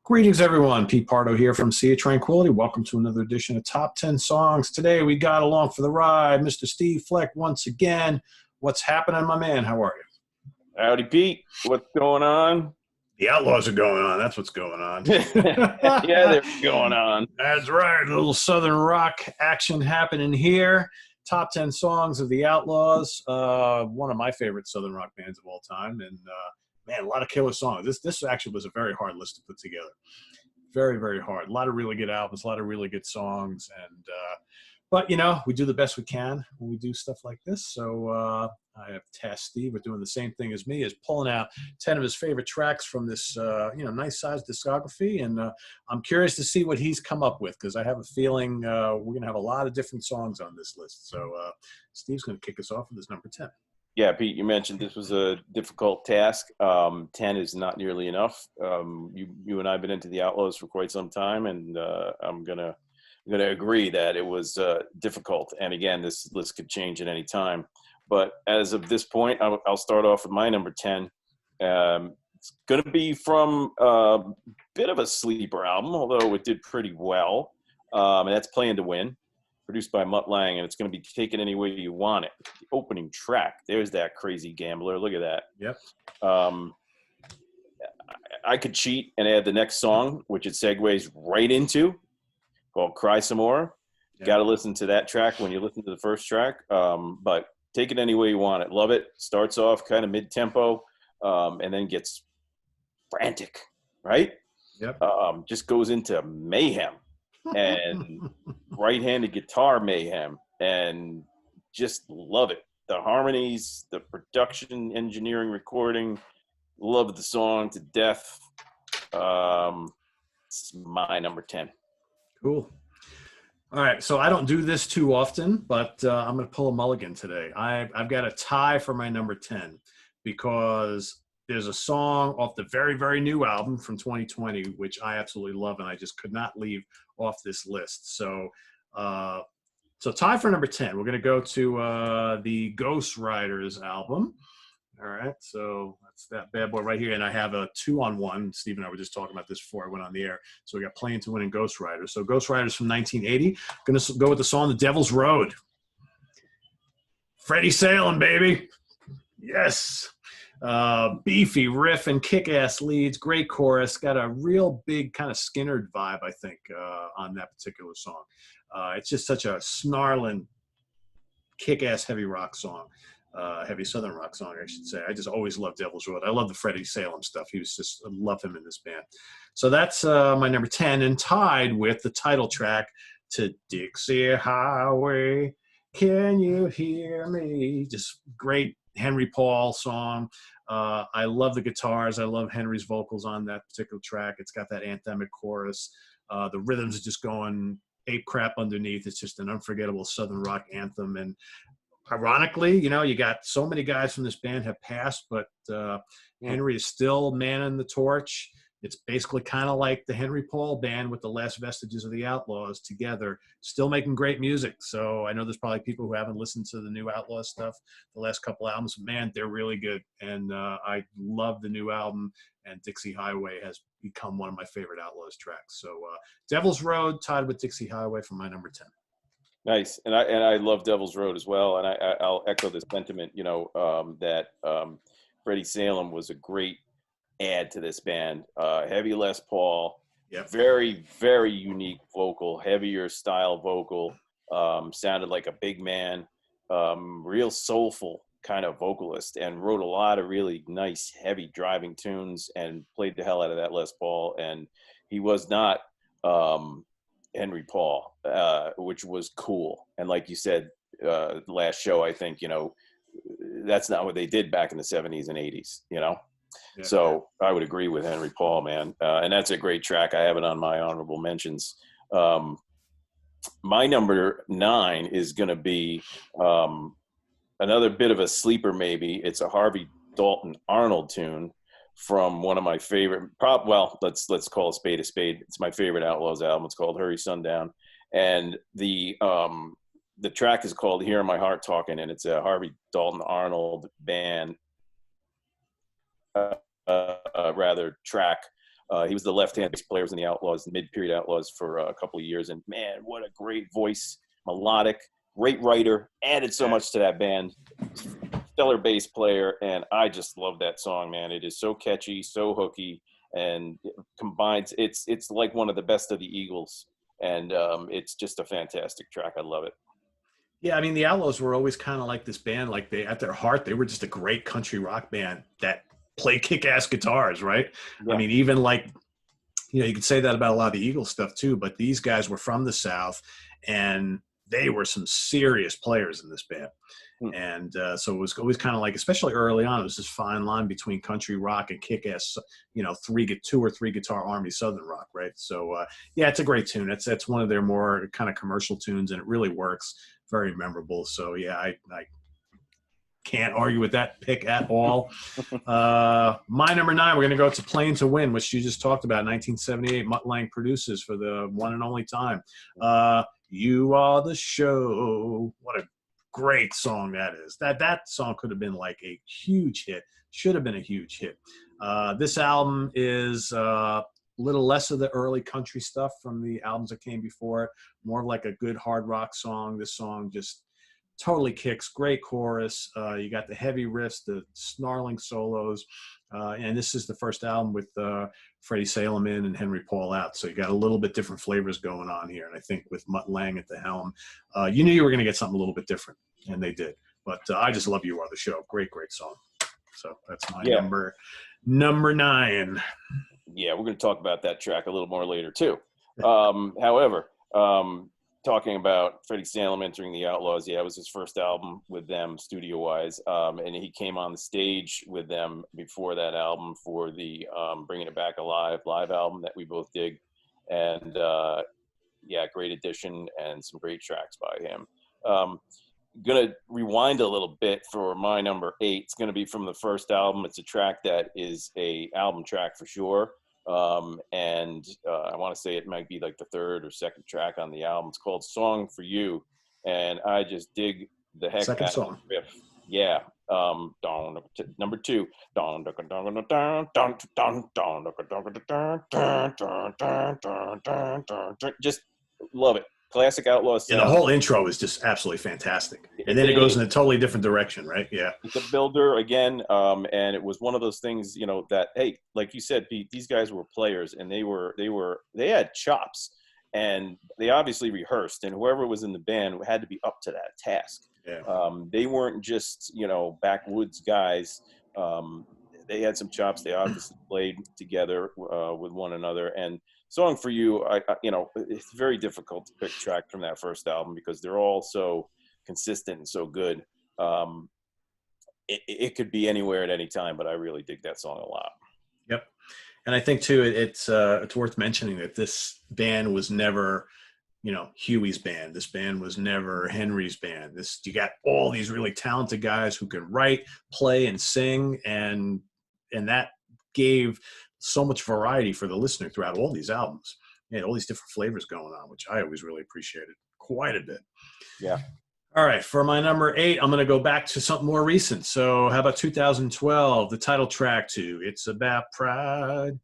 Greetings, everyone. Pete Pardo here from Sea of Tranquility. Welcome to another edition of Top 10 Songs. Today, we got along for the ride Mr. Steve Fleck once again. What's happening, my man? How are you? Howdy, Pete. What's going on? The Outlaws are going on. That's what's going on. Yeah, they're going on. That's right. A little Southern rock action happening here. Top 10 songs of the Outlaws. One of my favorite Southern rock bands of all time. And man, a lot of killer songs. This actually was a very hard list to put together. Very, very hard. A lot of really good albums, a lot of really good songs. And but, you know, we do the best we can when we do stuff like this. So I have tasked Steve with doing the same thing as me, is pulling out 10 of his favorite tracks from this, nice-sized discography. And I'm curious to see what he's come up with, because I have a feeling we're going to have a lot of different songs on this list. So Steve's going to kick us off with his number 10. Yeah, Pete, you mentioned this was a difficult task. 10 is not nearly enough. You and I have been into the Outlaws for quite some time, and I'm gonna agree that it was difficult. And again, this list could change at any time. But as of this point, I'll start off with my number 10. It's going to be from a bit of a sleeper album, although it did pretty well. And that's Playing to Win, produced by Mutt Lange, and it's going to be Taken Any Way You Want It. The opening track, there's that crazy gambler. Look at that. Yep. I could cheat and add the next song, which it segues right into, called Cry Some More. Yep. Got to listen to that track when you listen to the first track. But Take It Any Way You Want It. Love it. Starts off kind of mid-tempo and then gets frantic, right? Yep. Just goes into mayhem and right-handed guitar mayhem, and just love it. The harmonies, the production, engineering, recording, love the song to death. It's my number 10. Cool. All right, so I don't do this too often, but I'm going to pull a mulligan today. I've got a tie for my number 10 because there's a song off the very, very new album from 2020, which I absolutely love, and I just could not leave off this list. So tie for number 10. We're going to go to the Ghost Riders album. All right, so that's that bad boy right here. And I have a 2-on-1. Steve and I were just talking about this before I went on the air. So we got Playing to Win and Ghost Riders. So Ghost Riders from 1980. Going to go with the song The Devil's Road. Freddie Salem, baby. Yes. Beefy riff and kick-ass leads. Great chorus. Got a real big kind of Skinner vibe, I think, on that particular song. It's just such a snarling, kick-ass heavy rock song. Heavy Southern rock song, I should say. I just always loved Devil's Road. I love the Freddie Salem stuff. I love him in this band. So that's my number 10, and tied with the title track to Dixie Highway. Can you hear me? Just great Henry Paul song. I love the guitars. I love Henry's vocals on that particular track. It's got that anthemic chorus. The rhythms are just going ape crap underneath. It's just an unforgettable Southern rock anthem. And ironically, you know, you got so many guys from this band have passed, but Henry is still manning the torch. It's basically kind of like the Henry Paul band with the last vestiges of the Outlaws together, still making great music. So I know there's probably people who haven't listened to the new Outlaws stuff, the last couple albums. Man, they're really good. And I love the new album, and Dixie Highway has become one of my favorite Outlaws tracks. So Devil's Road tied with Dixie Highway for my number 10. Nice, and I love Devil's Road as well, and I'll echo this sentiment. You know, that Freddie Salem was a great add to this band. Heavy Les Paul, Yep. Very, very unique vocal, heavier style vocal. Sounded like a big man, real soulful kind of vocalist, and wrote a lot of really nice, heavy driving tunes, and played the hell out of that Les Paul. And he was not Henry Paul, which was cool. And like you said, last show, I think, you know, that's not what they did back in the 70s and 80s, you know? Yeah. So I would agree with Henry Paul, man. And that's a great track. I have it on my honorable mentions. My number 9 is going to be another bit of a sleeper, maybe. It's a Harvey Dalton Arnold tune from one of my favorite let's call a spade a spade. It's my favorite Outlaws album. It's called Hurry Sundown, and the track is called Hear My Heart Talking, and it's a Harvey Dalton Arnold band track He was the left-hand bass players in the Outlaws, the mid-period Outlaws, for a couple of years. And man, what a great voice, melodic, great writer, added so much to that band. Stellar bass player, and I just love that song, man. It is so catchy, so hooky, and it combines. It's like one of the best of the Eagles, and it's just a fantastic track. I love it. Yeah, I mean, the Outlaws were always kind of like this band. Like at their heart, they were just a great country rock band that played kick-ass guitars, right? I Yeah. mean, even like, you could say that about a lot of the Eagles stuff too. But these guys were from the South, and they were some serious players in this band. And so it was always kind of like, especially early on, it was this fine line between country rock and kick-ass, 2 or 3 guitar army Southern rock, right? So yeah, it's a great tune. It's one of their more kind of commercial tunes, and it really works. Very memorable. So yeah, I can't argue with that pick at all. My number 9, we're going to go to Playing to Win, which you just talked about, 1978. Mutt Lange produces for the one and only time. You Are the Show. What a great song that is. That song could have been like a huge hit. Should have been a huge hit. This album is a little less of the early country stuff from the albums that came before it. More of like a good hard rock song. This song just totally kicks. Great chorus. You got the heavy riffs, the snarling solos. And this is the first album with Freddie Salem in and Henry Paul out. So you got a little bit different flavors going on here. And I think with Mutt Lange at the helm, you knew you were going to get something a little bit different. And they did. But I just love You Are the Show. Great, great song. So that's my number 9. Yeah, we're going to talk about that track a little more later too. However, talking about Freddie Salem entering the Outlaws, yeah, it was his first album with them studio-wise, and he came on the stage with them before that album for the Bringing It Back Alive live album that we both dig, and yeah, great addition and some great tracks by him. Gonna rewind a little bit for my number 8. It's gonna be from the first album. It's a track that is a album track for sure. And I want to say it might be like the 3rd or 2nd track on the album. It's called Song for You, and I just dig the heck out of the riff. Yeah. Number 2. Just love it. Classic Outlaws sound. Yeah, the whole intro is just absolutely fantastic. And then it goes in a totally different direction, right? Yeah. It's a builder again, and it was one of those things, that, hey, like you said, Pete, these guys were players, and they had chops, and they obviously rehearsed, and whoever was in the band had to be up to that task. Yeah. They weren't just, backwoods guys. They had some chops. They obviously played together with one another, and Song for You, it's very difficult to pick track from that first album because they're all so consistent and so good. It could be anywhere at any time, but I really dig that song a lot. Yep. And I think too, it's worth mentioning that this band was never, Huey's band. This band was never Henry's band. You got all these really talented guys who could write, play, and sing, and that gave so much variety for the listener throughout all these albums. You had all these different flavors going on, which I always really appreciated quite a bit. Yeah. All right, for my number 8, I'm going to go back to something more recent. So how about 2012, the title track to It's About Pride.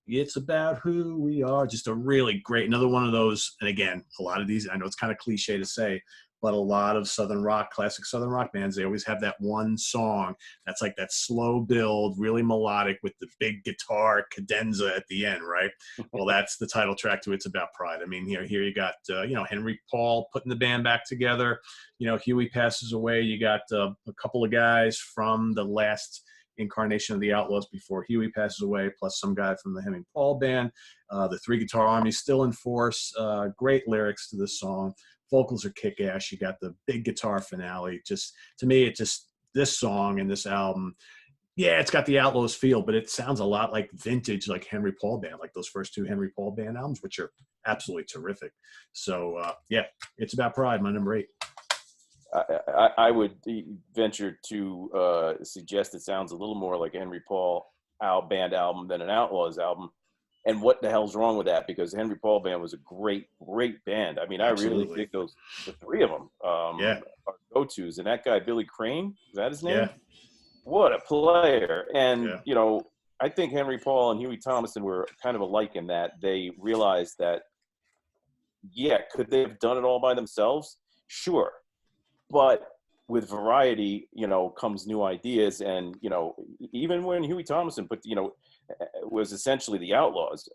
It's about who we are. Just a really great, another one of those. And again, a lot of these, I know it's kind of cliche to say, but a lot of Southern rock, classic Southern rock bands, they always have that one song that's like that slow build, really melodic with the big guitar cadenza at the end, right? Well, that's the title track to It's About Pride. I mean, here you got, Henry Paul putting the band back together. Huey passes away. You got a couple of guys from the last incarnation of the Outlaws before Huey passes away, plus some guy from the Henry Paul band. The 3 guitar army still in force. Great lyrics to this song. Vocals are kick-ass. You got the big guitar finale. Just to me, this song and this album, yeah, it's got the Outlaws feel, but it sounds a lot like vintage, like Henry Paul band, like those first 2 Henry Paul band albums, which are absolutely terrific. So yeah, It's About Pride, my number 8. I would venture to suggest it sounds a little more like a Henry Paul band album than an Outlaws album. And what the hell's wrong with that? Because the Henry Paul band was a great, great band. I mean, Absolutely. I really dig the 3 of them. Yeah. Our go-tos. And that guy, Billy Crane, is that his name? Yeah. What a player. And, I think Henry Paul and Huey Thomason were kind of alike in that they realized that, yeah, could they have done it all by themselves? Sure. But with variety, comes new ideas. And, even when Huey Thomason was essentially the Outlaws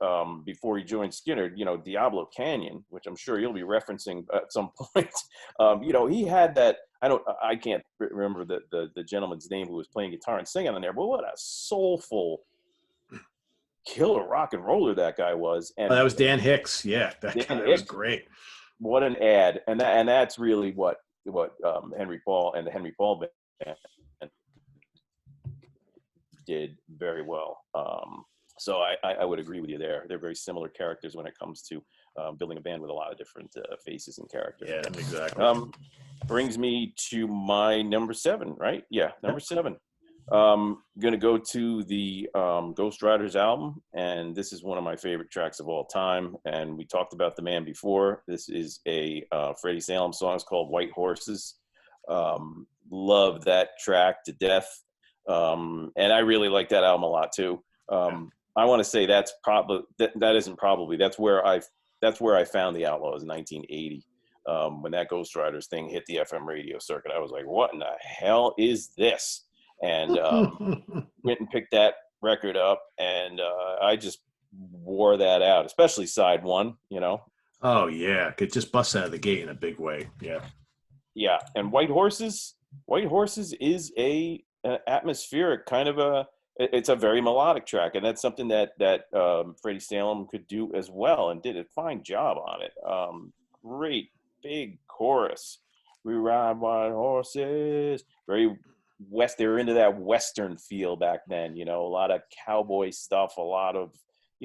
before he joined Skinner, Diablo Canyon, which I'm sure you'll be referencing at some point. He had that, I can't remember the gentleman's name who was playing guitar and singing on there, but what a soulful killer rock and roller that guy was. And that was Dan Hicks. Yeah, that was great. What an ad. And that's really what Henry Paul and the Henry Paul band did very well. So I would agree with you there. They're very similar characters when it comes to building a band with a lot of different faces and characters. Yeah, exactly. Brings me to my number 7, right? Yeah, number 7. Going to go to the Ghost Riders album, and this is one of my favorite tracks of all time. And we talked about the man before. This is a Freddie Salem song. It's called White Horses. Love that track to death. And I really like that album a lot too. I want to say that's probably that's where I found the Outlaws in 1980. When that Ghost Riders thing hit the FM radio circuit, I was like, what in the hell is this? And went and picked that record up, and I just wore that out, especially side 1, Oh, yeah. It just busts out of the gate in a big way. Yeah. Yeah, and White Horses is an atmospheric kind of it's a very melodic track, and that's something that Freddie Salem could do as well, and did a fine job on it. Great big chorus. We ride white horses. Very they were into that Western feel back then, a lot of cowboy stuff, a lot of,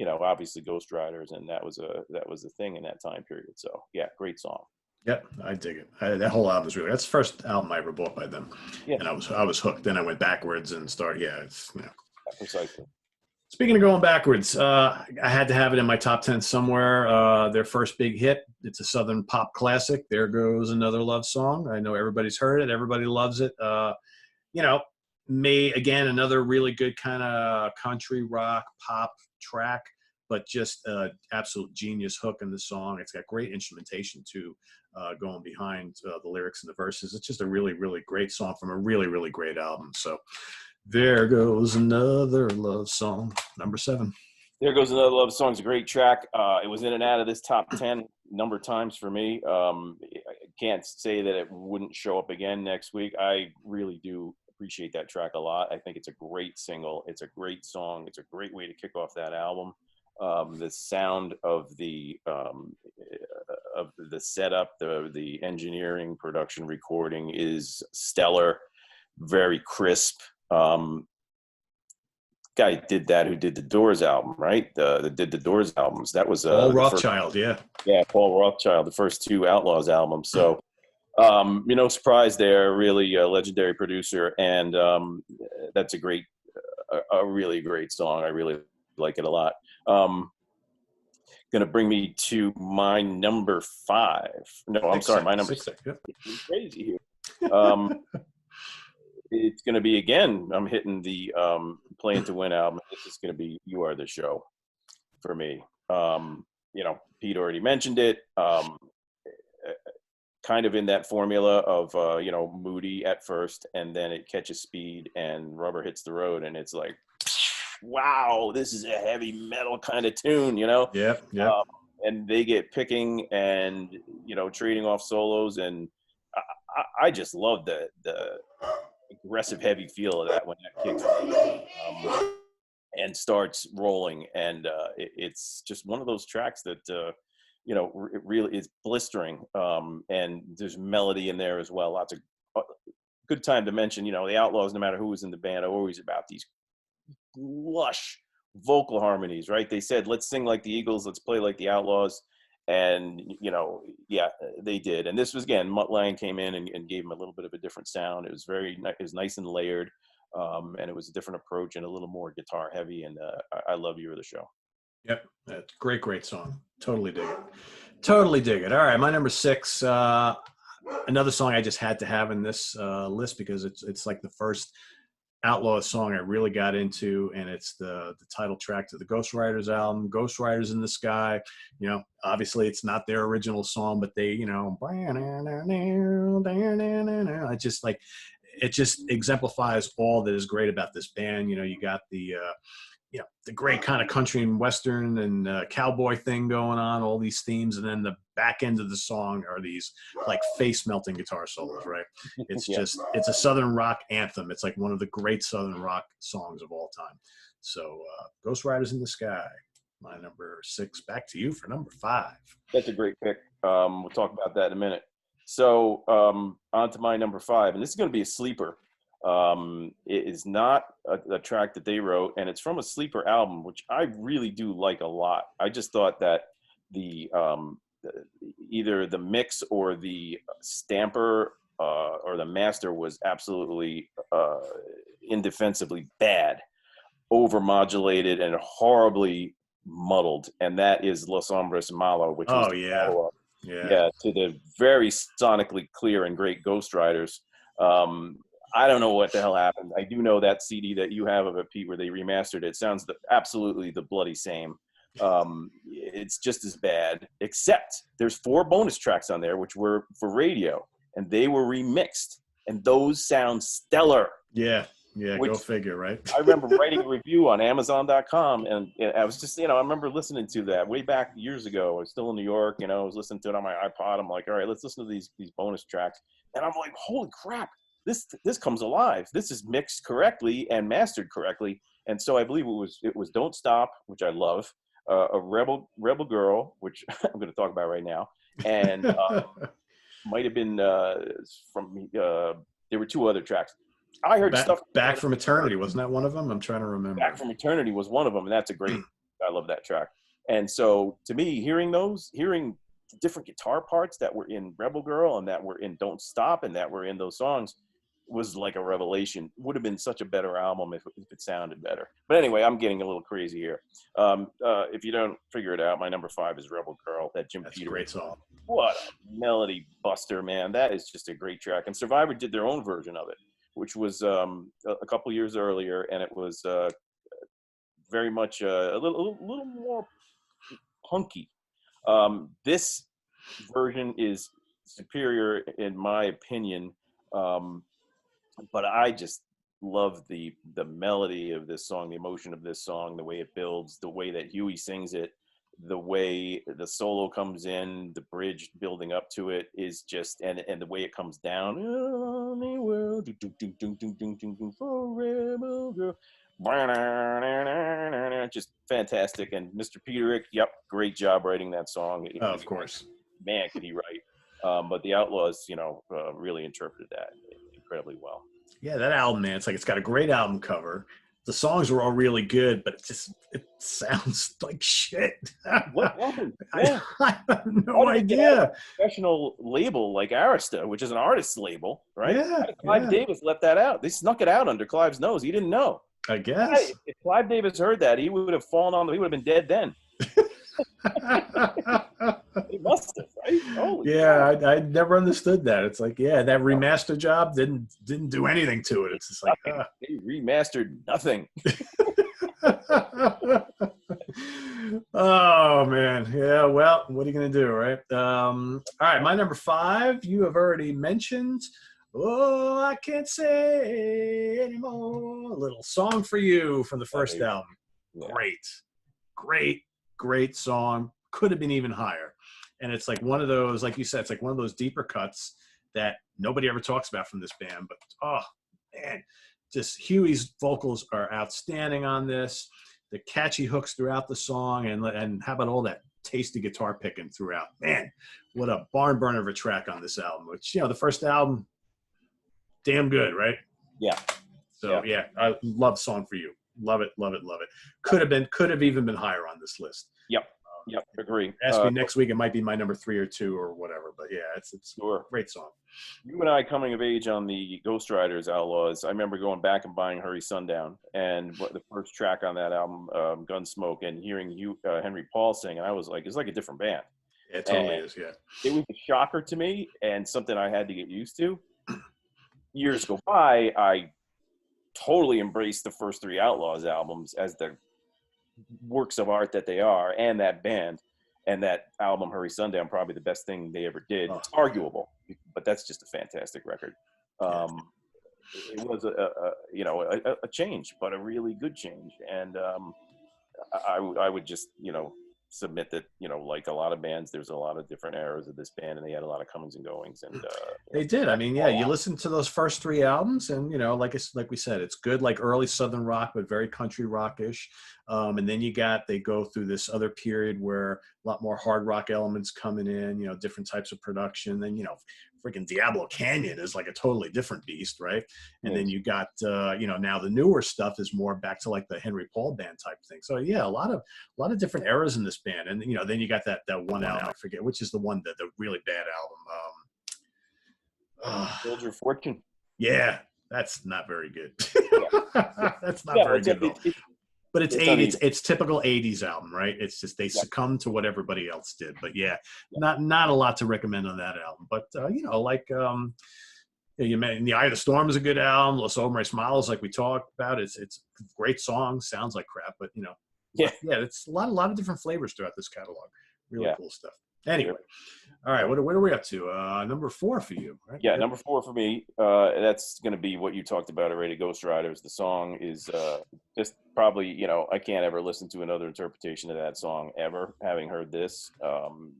obviously Ghost Riders, and that was a thing in that time period. So yeah, great song. Yep, I dig it. That whole album is really. That's the first album I ever bought by them, and I was hooked. Then I went backwards and started. Yeah, it's precisely. Speaking of going backwards, I had to have it in my top 10 somewhere. Their first big hit. It's a Southern pop classic. There Goes Another Love Song. I know everybody's heard it. Everybody loves it. Again, another really good kind of country rock pop track, but just absolute genius hook in the song. It's got great instrumentation too, going behind the lyrics and the verses. It's just a really, really great song from a really, really great album. So There Goes Another Love Song, number 7. There Goes Another Love Song is a great track. It was in and out of this top 10 number of times for me. I can't say that it wouldn't show up again next week. I really do appreciate that track a lot. I think it's a great single. It's a great song. It's a great way to kick off that album. The sound of the setup, the engineering, production, recording is stellar, very crisp. Guy did that who did the Doors album, right? That did the Doors albums. That was Paul Rothchild, yeah, Paul Rothchild, the first 2 Outlaws albums. So no surprise there. Really a legendary producer, and that's a really great song. I really like it a lot. Going to bring me to my number 5. No, I'm sorry, my number 6. Yep. Crazy here. It's going to be, again, I'm hitting the Playing to Win album. This is going to be You Are the Show for me. Pete already mentioned it. Kind of in that formula of, moody at first, and then it catches speed and rubber hits the road, and it's like, wow, this is a heavy metal kind of tune, Yeah. And they get picking and, trading off solos, and I just love the aggressive heavy feel of that when that kicks and starts rolling, and it's just one of those tracks that it really is blistering, and there's melody in there as well. Lots of good time to mention, the Outlaws, no matter who was in the band, are always about these lush vocal harmonies, right? They said, let's sing like the Eagles, let's play like the Outlaws. And, they did. And this was, again, Mutt Lange came in and gave him a little bit of a different sound. It was it was nice and layered. And it was a different approach and a little more guitar heavy. And I love You Are the Show. Yep. That's great song. Totally dig it. All right. My number 6, another song I just had to have in this list because it's like the first Outlaws song I really got into, and it's the title track to the Ghost Riders album, Ghost Riders in the Sky. You know, obviously it's not their original song, but they, you know, I just like, it just exemplifies all that is great about this band. You know, you got the you know, the great kind of country and western and cowboy thing going on, all these themes, and then the back end of the song are these like face melting guitar solos, right? It's Yeah. just, it's a southern rock anthem. It's like one of the great southern rock songs of all time. So Ghost Riders in the Sky, my number 6. Back to you for number 5. That's a great pick. We'll talk about that in a minute. So on to my number 5, and this is going to be a sleeper. It is not a track that they wrote, and it's from a sleeper album, which I really do like a lot. I just thought that the either the mix or the stamper or the master was absolutely indefensibly bad, overmodulated, and horribly muddled, and that is Los Hombres Malo, which was the follow-up, to the very sonically clear and great Ghost Riders. I don't know what the hell happened. I do know that CD that you have of it, Pete, where they remastered it, sounds absolutely the bloody same. It's just as bad, except there's 4 bonus tracks on there, which were for radio, and they were remixed, and those sound stellar. Yeah, go figure, right? I remember writing a review on Amazon.com, and I was just, you know, I remember listening to that way back years ago. I was still in New York, you know, I was listening to it on my iPod. I'm like, all right, let's listen to these bonus tracks. And I'm like, holy crap, this comes alive. This is mixed correctly and mastered correctly. And so I believe it was Don't Stop, which I love, a Rebel Girl, which I'm going to talk about right now, and might have been from there were 2 other tracks. I heard stuff. Back from Eternity, wasn't that one of them? I'm trying to remember. Back from Eternity was one of them, and that's a great. I love that track. And so, to me, hearing the different guitar parts that were in Rebel Girl and that were in Don't Stop and that were in those songs was like a revelation. Would have been such a better album if it sounded better. But anyway, I'm getting a little crazy here. If you don't figure it out, my number 5 is Rebel Girl. That's Peter. Great song. What a melody buster, man! That is just a great track. And Survivor did their own version of it, which was a couple years earlier, and it was very much a little more punky. This version is superior in my opinion, but I just love the melody of this song, the emotion of this song, the way it builds, the way that Huey sings it, the way the solo comes in, the bridge building up to it is just, and the way it comes down, just fantastic. And Mr. Peterick, yep, great job writing that song. Of course, man, could he write? But the Outlaws, you know, really interpreted that incredibly well. Yeah, that album, man, it's got a great album cover. The songs were all really good, but it sounds like shit. What happened? Yeah. I have no idea. Professional label like Arista, which is an artist's label, right? Yeah. Clive Davis let that out. They snuck it out under Clive's nose. He didn't know. I guess. If Clive Davis heard that, he would have fallen on. He would have been dead then. He must have, right? Holy I never understood that. It's like, that remaster job didn't do anything to it. It's just like they remastered nothing. Oh man, yeah. Well, what are you gonna do, right? All right, my number 5. You have already mentioned. Oh, I can't say anymore. A little song for you from the first album. Yeah. Great song. Could have been even higher. And it's like one of those, like you said, it's like one of those deeper cuts that nobody ever talks about from this band. But oh man, just Huey's vocals are outstanding on this. The catchy hooks throughout the song, and how about all that tasty guitar picking throughout? Man, what a barn burner of a track on this album. Which, you know, the first album, damn good, right? Yeah. So yeah, I love Song for You. Love it. Could have even been higher on this list. Yep, agree. Ask me next week, it might be my number 3 or 2 or whatever. But yeah, it's sure. A great song. You and I coming of age on the Ghost Riders Outlaws. I remember going back and buying Hurry Sundown, and the first track on that album, Gunsmoke, and hearing Henry Paul sing, and I was like, it's like a different band. It totally is, yeah. It was a shocker to me and something I had to get used to. Years go by, I totally embraced the first three Outlaws albums as the works of art that they are, and that band. And that album, Hurry Sundown, probably the best thing they ever did. Oh, it's arguable, but that's just a fantastic record. yeah. It was a change, but a really good change. And I would just, submit that, like a lot of bands, there's a lot of different eras of this band, and they had a lot of comings and goings. And They did. I mean, yeah, you listen to those first three albums, and like we said, it's good, like early Southern rock, but very country rockish. And then they go through this other period where a lot more hard rock elements coming in, different types of production. Then freaking Diablo Canyon is like a totally different beast, right? And then you got now the newer stuff is more back to like the Henry Paul band type thing. So yeah, a lot of different eras in this band. And then you got that one album, I forget which is the one, the really bad album. Soldier of Fortune. Yeah, that's not very good. That's not Yeah, very good at all. But it's typical 80s album, right? It's just they succumb to what everybody else did. But not a lot to recommend on that album. But you mentioned The Eye of the Storm is a good album. Los Hombres Malos, like we talked about, it's great song. Sounds like crap, but it's a lot of different flavors throughout this catalog. Really cool stuff. Anyway, all right, what are we up to? Number 4 for you, right? Yeah, number 4 for me. That's going to be what you talked about already, Ghost Riders. The song is just probably, I can't ever listen to another interpretation of that song ever, having heard this.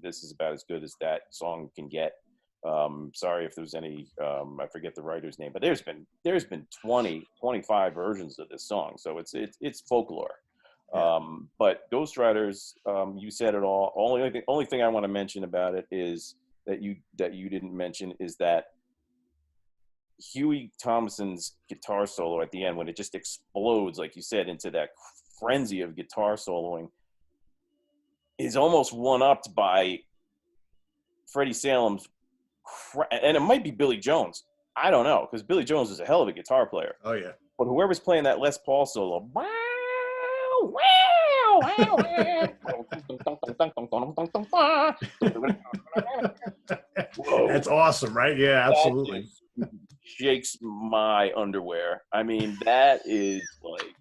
This is about as good as that song can get. Sorry if there's any, I forget the writer's name, but there's been 20, 25 versions of this song. So it's folklore. But Ghost Riders, you said it all. Only thing I want to mention about it is that you didn't mention is that Huey Thompson's guitar solo at the end, when it just explodes, like you said, into that frenzy of guitar soloing, is almost one-upped by Freddie Salem's, and it might be Billy Jones. I don't know, because Billy Jones is a hell of a guitar player. Oh yeah. But whoever's playing that Les Paul solo, that's awesome, right? Yeah, absolutely. Shakes my underwear. I mean, that is like,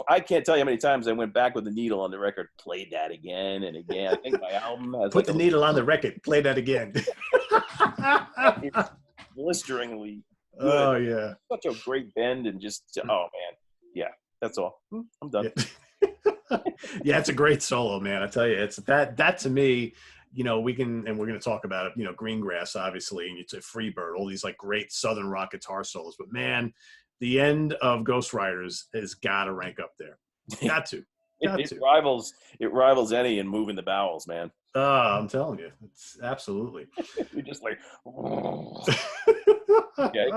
I can't tell you how many times I went back with the needle on the record, played that again and again. I think my album has put the needle on the record, play that again. It's blisteringly good. Oh yeah, such a great bend, and just oh man, yeah. That's all. I'm done. Yeah, it's a great solo, man. I tell you, it's that to me. We're going to talk about it. Greengrass, obviously, and it's a Freebird, all these like great Southern rock guitar solos. But man, the end of Ghost Riders has got to rank up there. Got to. It rivals any in moving the bowels, man. I'm telling you, it's absolutely. You're just like. Okay.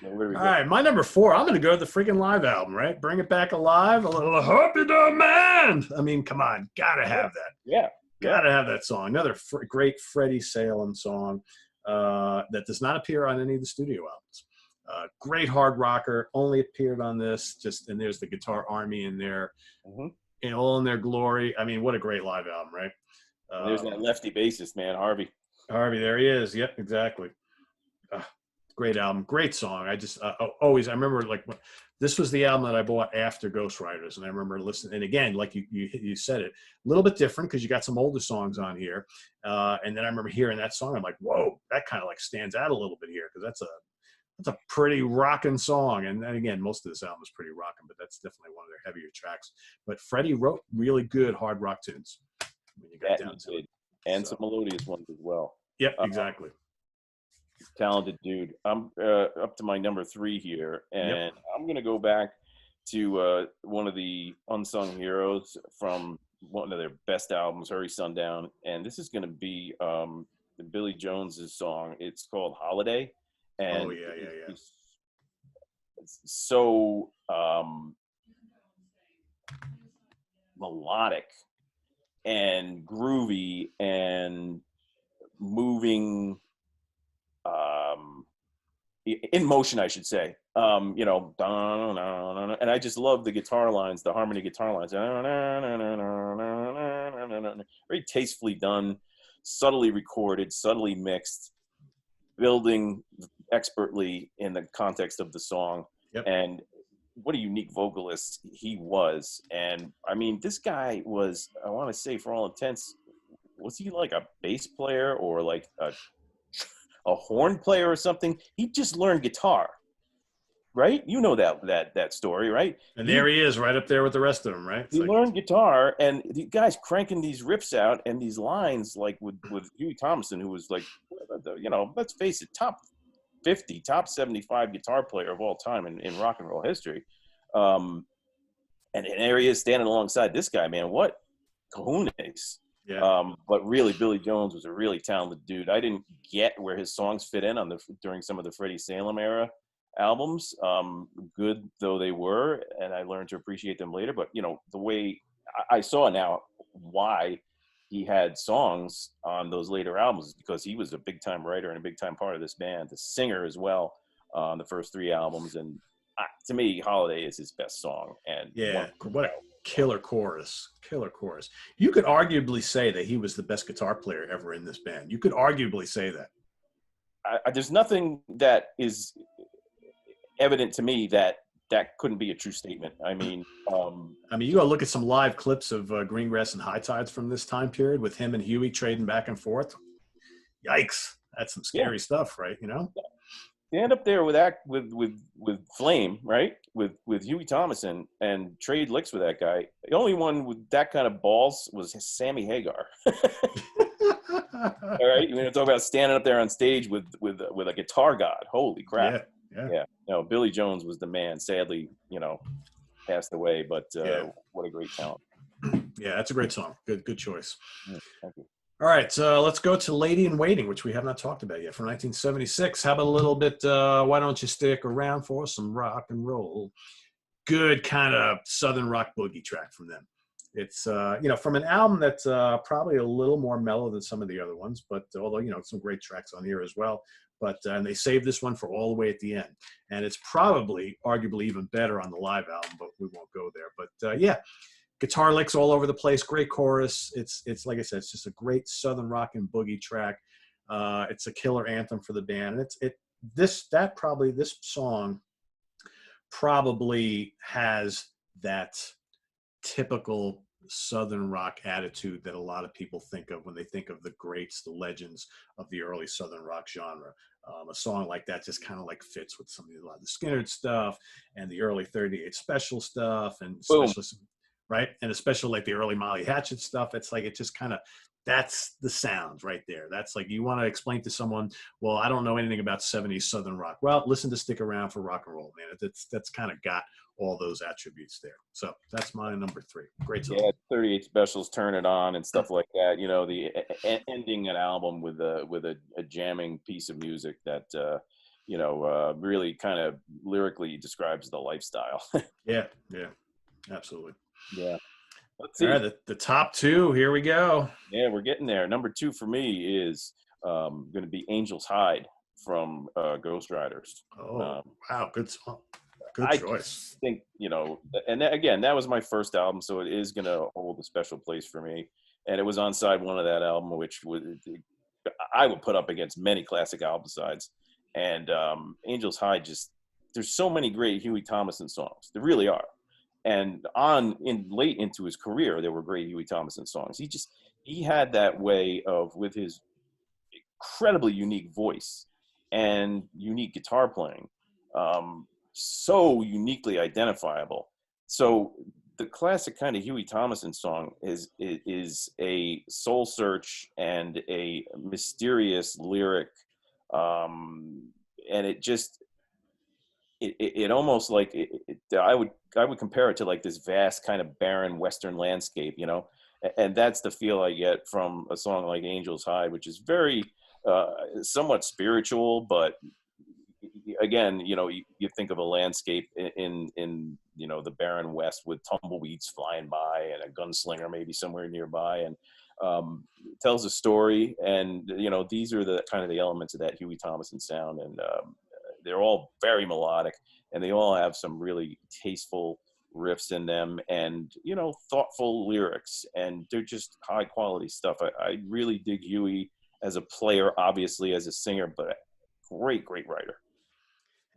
All right, my number 4, I'm going to go to the freaking live album, right? Bring It Back Alive, a little Hope You Don't Mind. I mean, come on, got to have that. Yeah. Got to have that song. Another great Freddie Salem song that does not appear on any of the studio albums. Great hard rocker, only appeared on this. And there's the Guitar Army in there, in all in their glory. I mean, what a great live album, right? There's that lefty bassist, man, Harvey. There he is. Yep, exactly. Great album, great song. I just always, I remember like this was the album that I bought after Ghost Riders, and I remember listening. And again, like you said it, a little bit different because you got some older songs on here. And then I remember hearing that song. I'm like, whoa, that kind of like stands out a little bit here because that's a pretty rocking song. And then again, most of this album is pretty rocking, but that's definitely one of their heavier tracks. But Freddie wrote really good hard rock tunes when you got down to it, and some melodious ones as well. Yep, exactly. Talented dude. I'm up to my number 3 here, and I'm gonna go back to one of the unsung heroes from one of their best albums, Hurry Sundown, and this is gonna be Billy Jones's song. It's called Holiday, and it's so melodic and groovy and moving. In motion, I should say. And I just love the guitar lines, the harmony guitar lines. Very tastefully done, subtly recorded, subtly mixed, building expertly in the context of the song. Yep. And what a unique vocalist he was. And I mean, this guy was, I want to say, for all intents, was he like a bass player or like a horn player or something? He just learned guitar, right? You know that story, right? And there he is, right up there with the rest of them, right? It's He like, learned guitar, and the guy's cranking these riffs out and these lines, like with Huey Thompson, who was like, let's face it, top 50, top 75 guitar player of all time in rock and roll history. And there he is standing alongside this guy, man. What cojones. yeah. But really, Billy Jones was a really talented dude. I didn't get where his songs fit in during some of the Freddie Salem era albums, good though they were, and I learned to appreciate them later. But the way I saw now why he had songs on those later albums is because he was a big time writer and a big time part of this band, the singer as well on the first three albums. And to me, Holiday is his best song. And Yeah. What a killer chorus. Killer chorus. You could arguably say that he was the best guitar player ever in this band. You could arguably say that. There's nothing that is evident to me that couldn't be a true statement. I mean, you got to look at some live clips of Greengrass and High Tides from this time period with him and Huey trading back and forth. Yikes. That's some scary stuff, right? Stand up there with Flame, right? With Huey Thomason and trade licks with that guy. The only one with that kind of balls was Sammy Hagar. All right, you talk about standing up there on stage with a guitar god. Holy crap! Yeah. No, Billy Jones was the man. Sadly, passed away. But what a great talent. Yeah, that's a great song. Good choice. Yeah, thank you. All right, let's go to Lady in Waiting, which we have not talked about yet, from 1976. How about a little bit, Why Don't You Stick Around for Some Rock and Roll? Good kind of Southern rock boogie track from them. It's, from an album that's probably a little more mellow than some of the other ones, but although, some great tracks on here as well. But and they saved this one for all the way at the end. And it's probably, arguably, even better on the live album, but we won't go there. But, guitar licks all over the place, great chorus. It's like I said, it's just a great Southern rock and boogie track. It's a killer anthem for the band. This song probably has that typical Southern rock attitude that a lot of people think of when they think of the greats, the legends of the early Southern rock genre. A song like that just kind of like fits with a lot of the Skynyrd stuff and the early 38 Special stuff, and especially right? And especially like the early Molly Hatchet stuff. It's like, it just kind of, that's the sound right there. That's like, you want to explain to someone, well, I don't know anything about 70s Southern rock. Well, listen to Stick Around for Rock and Roll, man. That's kind of got all those attributes there. So that's my number 3. Great song. Yeah, 38 Specials, Turn It On, and stuff like that. The ending an album with a jamming piece of music that, really kind of lyrically describes the lifestyle. Yeah, absolutely. Yeah. Let's see. All right, the top 2. Here we go. Yeah, we're getting there. Number 2 for me is going to be Angel's Hide from Ghost Riders. Oh, wow. Good song. Good choice. I think, and again, that was my first album, so it is going to hold a special place for me. And it was on side 1 of that album, which I would put up against many classic album sides. And Angel's Hide, there's so many great Huey Thomason songs. There really are. And late into his career, there were great Huey Thomason songs. He had that way of, with his incredibly unique voice and unique guitar playing, so uniquely identifiable. So the classic kind of Huey Thomason song is a soul search and a mysterious lyric, and it almost like I would compare it to like this vast kind of barren Western landscape, and that's the feel I get from a song like Angel's Hide, which is very somewhat spiritual, but again, you think of a landscape in the barren West with tumbleweeds flying by and a gunslinger maybe somewhere nearby, and tells a story. And these are the kind of the elements of that Huey Thomason sound, and they're all very melodic, and they all have some really tasteful riffs in them, and thoughtful lyrics, and they're just high quality stuff. I really dig Huey as a player, obviously as a singer, but great writer.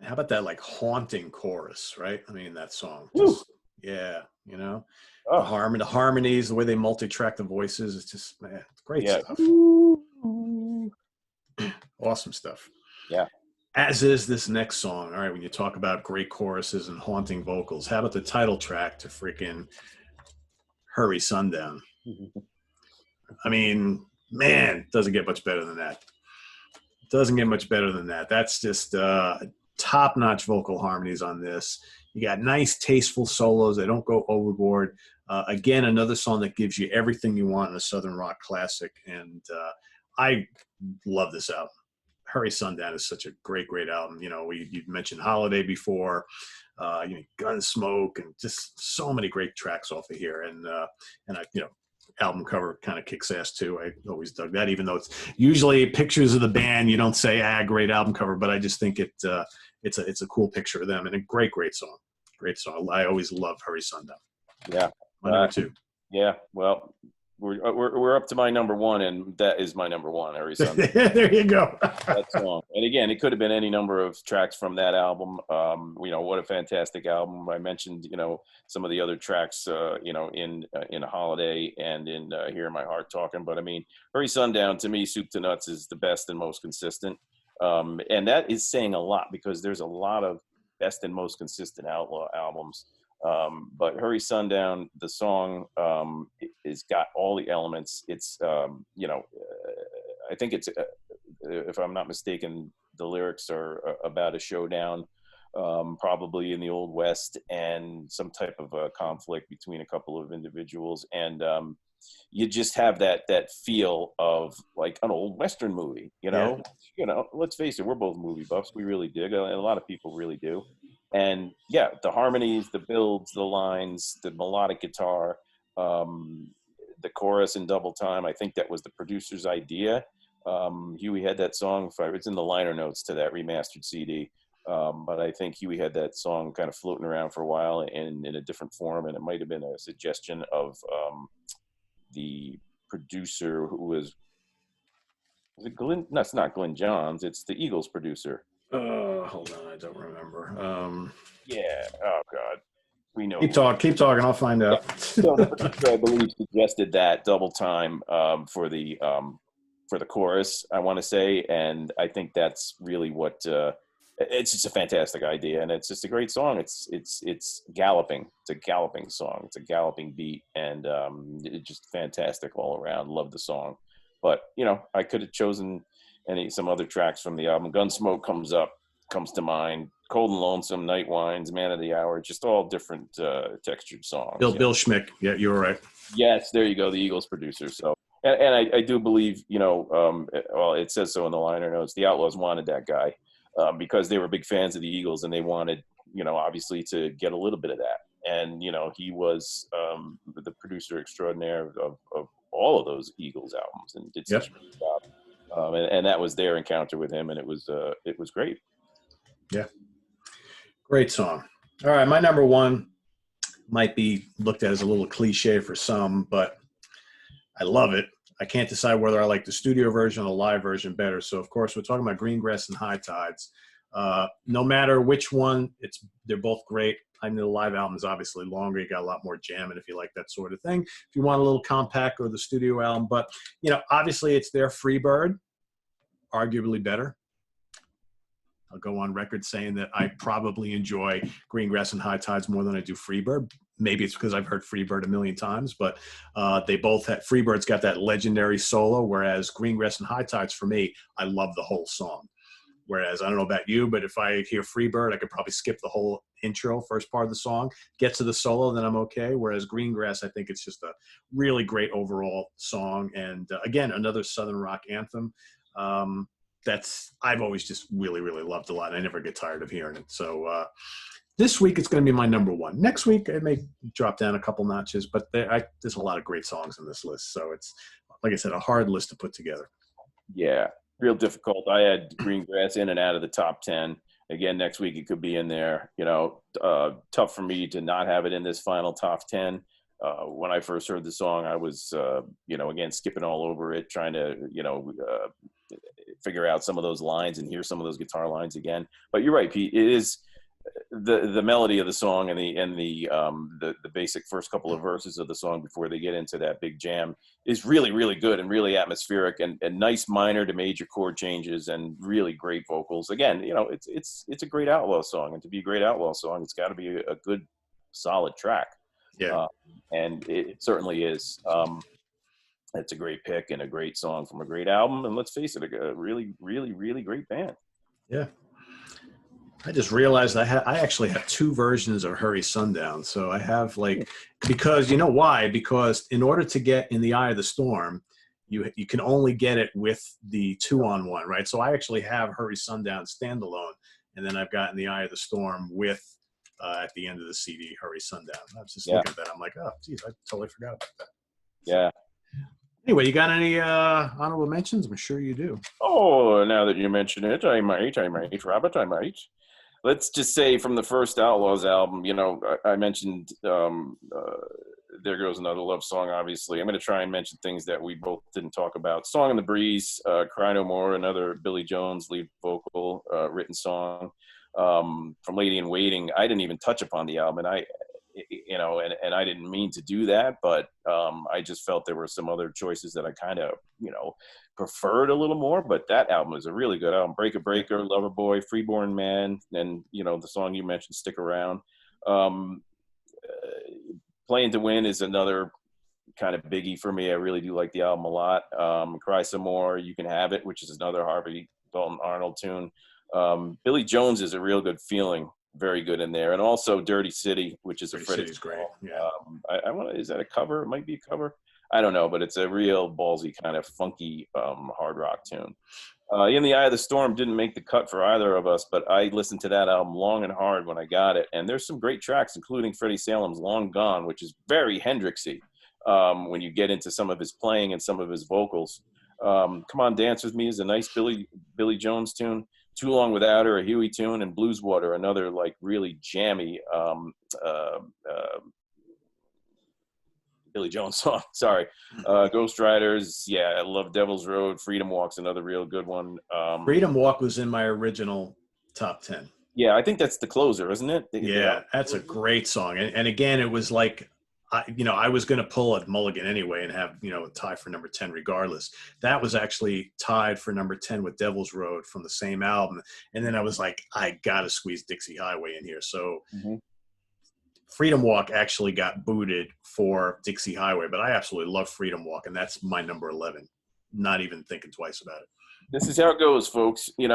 How about that like haunting chorus, right? I mean, that song Woo. just, yeah, you know, Oh, the harmonies, the way they multi-track the voices, it's just, man, it's great yeah. stuff. Ooh. Awesome stuff. Yeah. As is this next song. All right, when you talk about great choruses and haunting vocals, how about the title track to freaking Hurry Sundown? I mean, man, doesn't get much better than that. Doesn't get much better than that. That's just top-notch vocal harmonies on this. You got nice, tasteful solos. They don't go overboard. Again, another song that gives you everything you want in a Southern rock classic. And I love this album. Hurry Sundown is such a great, great album. You know, you mentioned Holiday before, Gunsmoke, and just so many great tracks off of here. And album cover kind of kicks ass too. I always dug that, even though it's usually pictures of the band. You don't say, great album cover, but I just think it's a cool picture of them and a great, great song. Great song. I always love Hurry Sundown. Yeah. My number two. Yeah. Well, we're up to my number one, and that is my number one every Sunday. There you go. That song. And again, it could have been any number of tracks from that album. What a fantastic album. I mentioned, some of the other tracks, in Holiday and in Hear My Heart Talking. But I mean, Hurry Sundown, to me, soup to nuts is the best and most consistent. And that is saying a lot, because there's a lot of best and most consistent Outlaw albums. But Hurry Sundown, the song, it's got all the elements. It's, I think it's, if I'm not mistaken, the lyrics are about a showdown, probably in the Old West, and some type of a conflict between a couple of individuals. And you just have that feel of like an old Western movie, Yeah. Let's face it, we're both movie buffs. We really dig. A lot of people really do. And yeah, the harmonies, the builds, the lines, the melodic guitar, the chorus in double time. I think that was the producer's idea. Huey had that song. It's in the liner notes to that remastered CD. But I think Huey had that song kind of floating around for a while in a different form, and it might have been a suggestion of the producer who was it Glenn? No, it's not Glenn Johns. It's the Eagles producer. Hold on, I don't remember. Yeah. Oh God. We know. Keep talking. I'll find out. So the producer, I believe, suggested that double time for the chorus, I want to say, and I think that's really what. It's just a fantastic idea, and it's just a great song. It's galloping. It's a galloping song. It's a galloping beat, and it's just fantastic all around. Love the song, but I could have chosen some other tracks from the album. Gunsmoke comes to mind. Cold and Lonesome, Night Wines, Man of the Hour, just all different textured songs. Bill Schmick. Yeah, you were right. Yes, there you go, the Eagles producer. So, and I do believe, well, it says so in the liner notes, the Outlaws wanted that guy because they were big fans of the Eagles, and they wanted, obviously to get a little bit of that. And, he was the producer extraordinaire of all of those Eagles albums, and did such a good job. And that was their encounter with him, and it was great. Yeah. Great song. All right, my number one might be looked at as a little cliche for some, but I love it. I can't decide whether I like the studio version or the live version better. So, of course, we're talking about Greengrass and High Tides. No matter which one, they're both great. I mean, the live album is obviously longer. You got a lot more jamming if you like that sort of thing. If you want a little compact, or the studio album. But, obviously it's their Freebird, arguably better. I'll go on record saying that I probably enjoy Greengrass and High Tides more than I do Freebird. Maybe it's because I've heard Freebird a million times, but they both had, Freebird's got that legendary solo, whereas Greengrass and High Tides, for me, I love the whole song. Whereas, I don't know about you, but if I hear Freebird, I could probably skip the whole intro, first part of the song, get to the solo, then I'm okay. Whereas Greengrass, I think it's just a really great overall song. And again, another Southern rock anthem. I've always just really, really loved a lot. I never get tired of hearing it. So this week it's going to be my number one. Next week it may drop down a couple notches, but there's a lot of great songs in this list. So it's, like I said, a hard list to put together. Yeah, real difficult. I had Greengrass in and out of the top 10. Again, next week it could be in there. Tough for me to not have it in this final top 10. When I first heard the song, I was, again, skipping all over it, trying to, figure out some of those lines and hear some of those guitar lines again. But you're right, Pete. It is the melody of the song and the basic first couple of verses of the song before they get into that big jam is really, really good and really atmospheric, and nice minor to major chord changes and really great vocals. Again, it's a great Outlaw song, and to be a great Outlaw song, it's got to be a good, solid track. Yeah. And it certainly is. It's a great pick and a great song from a great album, and let's face it, a really, really, really great band. Yeah. I just realized I actually have two versions of Hurry Sundown. So I have because you know why? Because in order to get In the Eye of the Storm, you can only get it with the 2-on-1, right? So I actually have Hurry Sundown standalone, and then I've got In the Eye of the Storm with at the end of the CD, Hurry Sundown. I was just looking at that. I'm like, oh, geez, I totally forgot about that. Yeah. Anyway, you got any honorable mentions? I'm sure you do. Oh, now that you mention it, I might, Robert, I might. Let's just say from the first Outlaws album, I mentioned There Goes Another Love Song, obviously. I'm going to try and mention things that we both didn't talk about. Song in the Breeze, Cry No More, another Billy Jones lead vocal written song. From Lady in Waiting, I didn't even touch upon the album, and I didn't mean to do that, but I just felt there were some other choices that I kind of, preferred a little more. But that album is a really good album. Break a Breaker, Lover Boy, Freeborn Man, and the song you mentioned, Stick Around. Playing to Win is another kind of biggie for me. I really do like the album a lot. Cry Some More, You Can Have It, which is another Harvey Dalton Arnold tune. Billy Jones is a real good feeling. Very good in there, and also Dirty City, which is Dirty a Freddie. City's great. Yeah. I want. Is that a cover? It might be a cover. I don't know, but it's a real ballsy kind of funky hard rock tune. In the Eye of the Storm didn't make the cut for either of us, but I listened to that album long and hard when I got it, and there's some great tracks, including Freddie Salem's Long Gone, which is very Hendrixy when you get into some of his playing and some of his vocals. Come On Dance With Me is a nice Billy Jones tune. Too Long Without Her, a Huey tune, and Blues Water, another really jammy Billy Jones song. Sorry. Ghost Riders, I love Devil's Road. Freedom Walk's another real good one. Freedom Walk was in my original top 10. Yeah, I think that's the closer, isn't it? That's a great song. And again, it was like, I was going to pull a mulligan anyway and have, a tie for number 10 regardless. That was actually tied for number 10 with Devil's Road from the same album. And then I was like, I got to squeeze Dixie Highway in here. So Freedom Walk actually got booted for Dixie Highway, but I absolutely love Freedom Walk, and that's my number 11. Not even thinking twice about it. This is how it goes, folks. You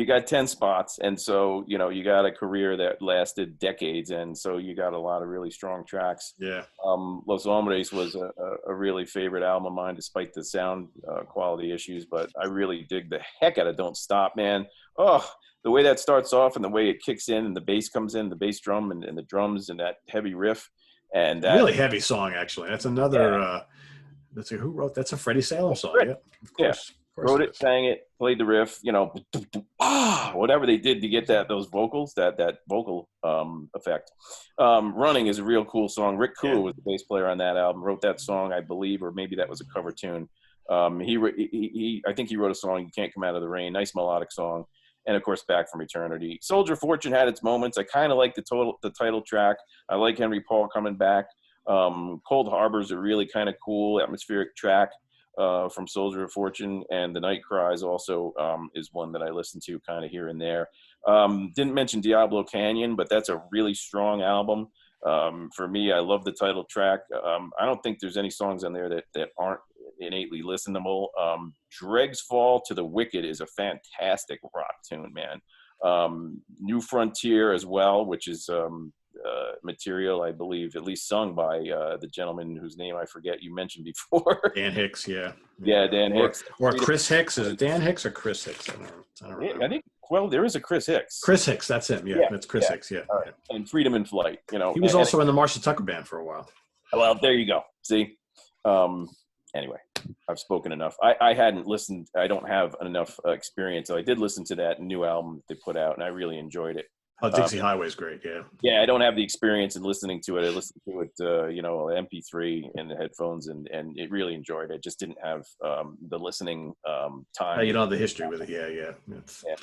got 10 spots, and so you got a career that lasted decades, and so you got a lot of really strong tracks. Yeah. Los Hombres was a really favorite album of mine, despite the sound quality issues. But I really dig the heck out of Don't Stop, man. Oh, the way that starts off and the way it kicks in and the bass comes in, the bass drum and the drums and that heavy riff, and that really heavy song actually. That's another. Who wrote? That's a Freddie Salem song. Yeah, of course. Wrote it, sang it, played the riff, whatever they did to get those vocals, that vocal effect. Running is a real cool song. Rick Kua was the bass player on that album, wrote that song, I believe, or maybe that was a cover tune. I think he wrote a song, You Can't Come Out of the Rain, nice melodic song. And of course, Back from Eternity. Soldier of Fortune had its moments. I kind of like the title track. I like Henry Paul coming back. Cold Harbor is a really kind of cool atmospheric track. From Soldier of Fortune, and The Night Cries also is one that I listen to kind of here and there. Didn't mention Diablo Canyon, but that's a really strong album. For me, I love the title track. I don't think there's any songs on there that aren't innately listenable. Dregs Fall to the Wicked is a fantastic rock tune, man. New Frontier as well, which is material, I believe, at least sung by the gentleman whose name I forget you mentioned before. Dan Hicks, yeah. Yeah, Dan Hicks. Or Chris Hicks. Is it Dan Hicks or Chris Hicks? I don't remember. I think, there is a Chris Hicks. Chris Hicks, that's him. Yeah, that's Chris Hicks, yeah. Right. And Freedom in Flight, He was also in the Marcia Tucker Band for a while. Well, there you go. See? Anyway, I've spoken enough. I hadn't listened. I don't have enough experience. So I did listen to that new album they put out, and I really enjoyed it. Oh, Dixie Highway is great. Yeah. Yeah, I don't have the experience in listening to it. I listened to it, MP3 in the headphones, and it really enjoyed it. Just didn't have the listening time. You don't have the history with it. Yeah, yeah. Yeah.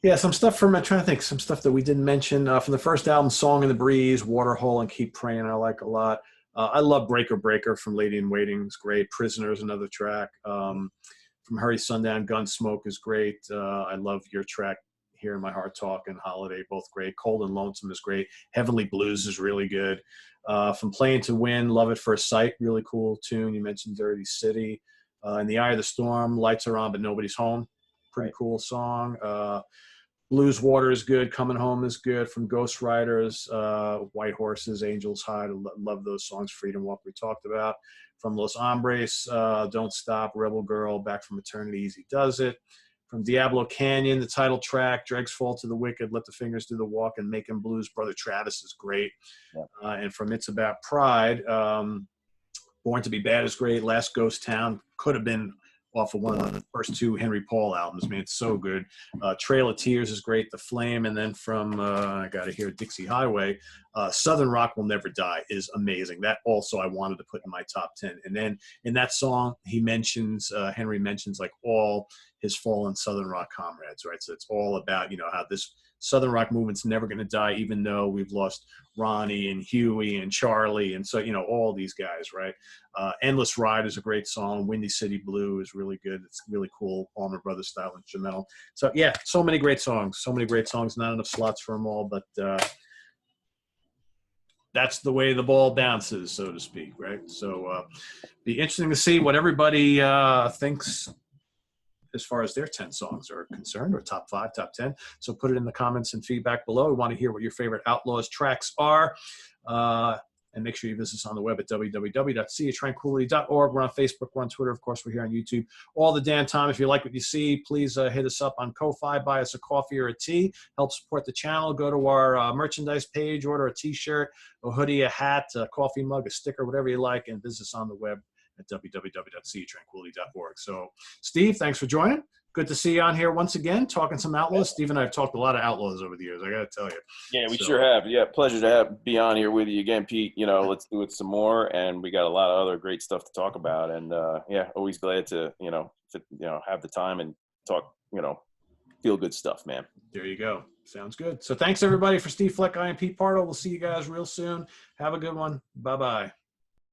Yeah, some stuff from, I'm trying to think, some stuff that we didn't mention from the first album, Song in the Breeze, Waterhole, and Keep Praying, I like a lot. I love Breaker Breaker from Lady in Waiting. It's great. Prisoners, another track. From Hurry Sundown, Gunsmoke is great. I love your track, Here in My Heart Talk, and Holiday, both great. Cold and Lonesome is great. Heavenly Blues is really good. From Playing to Win, Love at First Sight, really cool tune. You mentioned Dirty City. In the Eye of the Storm, Lights Are On But Nobody's Home. Pretty cool song. Blues Water is good. Coming Home is good. From Ghost Riders, White Horses, Angels High. Love those songs. Freedom Walk we talked about. From Los Hombres, Don't Stop, Rebel Girl, Back from Eternity, Easy Does It. From Diablo Canyon, the title track, Dregs Fall to the Wicked, Let the Fingers Do the Walk, and Making Blues, Brother Travis is great. Yeah. And from It's About Pride, Born to Be Bad is great. Last Ghost Town could have been off of one of the first two Henry Paul albums. Man, it's so good. Trail of Tears is great. The Flame. And then from, I got to hear Dixie Highway, Southern Rock Will Never Die is amazing. That also I wanted to put in my top 10. And then in that song, he mentions, Henry mentions like all his fallen Southern Rock comrades, right? So it's all about, how this Southern Rock movement's never going to die, even though we've lost Ronnie and Huey and Charlie. And so, all these guys, right? Endless Ride is a great song. Windy City Blue is really good. It's really cool. Allman Brothers style instrumental. So yeah, so many great songs. Not enough slots for them all, but that's the way the ball bounces, so to speak, right? So be interesting to see what everybody thinks as far as their 10 songs are concerned, or top 5, top 10. So put it in the comments and feedback below. We want to hear what your favorite Outlaws tracks are. And make sure you visit us on the web at www.seatranquility.org. We're on Facebook, we're on Twitter, of course, we're here on YouTube all the damn time. If you like what you see, please hit us up on Ko-Fi, buy us a coffee or a tea, help support the channel. Go to our merchandise page, order a t-shirt, a hoodie, a hat, a coffee mug, a sticker, whatever you like, and visit us on the web at www.seatranquility.org. So, Steve, thanks for joining. Good to see you on here once again, talking some Outlaws. Steve and I have talked a lot of Outlaws over the years, I got to tell you. Yeah, we sure have. Yeah, pleasure to be on here with you again, Pete. Let's do it some more, and we got a lot of other great stuff to talk about. And yeah, always glad to have the time and talk. Feel good stuff, man. There you go. Sounds good. So thanks everybody. For Steve Fleck, I am Pete Pardo. We'll see you guys real soon. Have a good one. Bye bye.